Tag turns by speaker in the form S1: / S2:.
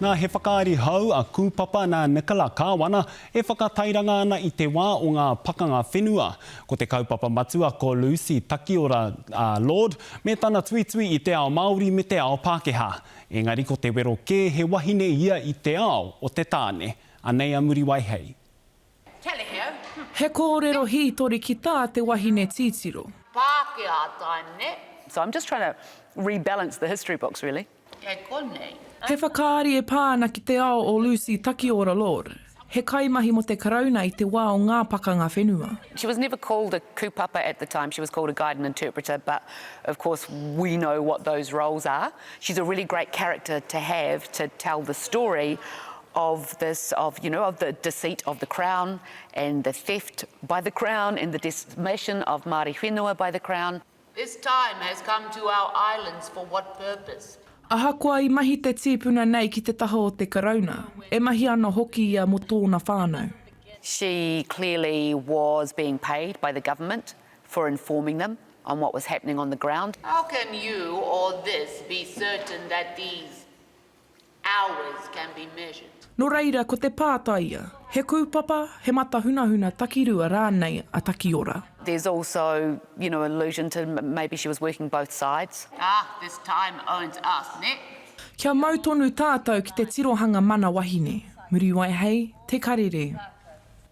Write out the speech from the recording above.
S1: Nā he whakaari hau a kūpapa nā Nicola Kāwana e whakatairanga ana i te wā o ngā pakanga whenua. Ko te kaupapa matua ko Lucy Takiora Lord me tana tuitui i te ao Māori me te ao Pākehā. Engari ko te wero kē he wahine ia i te ao o te tāne. Anei a muri wai hei.
S2: He kōrero hītori ki tā te wahine titiro.
S3: Pākehā taine.
S4: So I'm just trying to rebalance the history books, really.
S3: E konei.
S2: He whakaari e pāna ki te ao o Lucy Takiora Lord. He kaimahi mo te karauna i te wā o ngā pakanga whenua.
S4: She was never called a kupapa at the time. She was called a guide and interpreter, but of course we know what those roles are. She's a really great character to have to tell the story of the deceit of the crown and the theft by the crown and the decimation of Māori whenua by the crown.
S3: This time has come to our islands for what purpose?
S2: Ahakoa I mahi te tīpuna nei ki te taha o te karauna. E mahi ana hoki ia mo tōna whānau.
S4: She clearly was being paid by the government for informing them on what was happening on the ground.
S3: How can you or this be certain that these hours can be measured?
S2: No reira, ko te pātaia, he kūpapa, he mata hunahuna takirua rānei a Takiora.
S4: There's also, allusion to maybe she was working both sides.
S3: This time owns us, ne?
S2: Kia mautonu tātou ki te tirohanga mana wahine. Muri wai hei, te karere.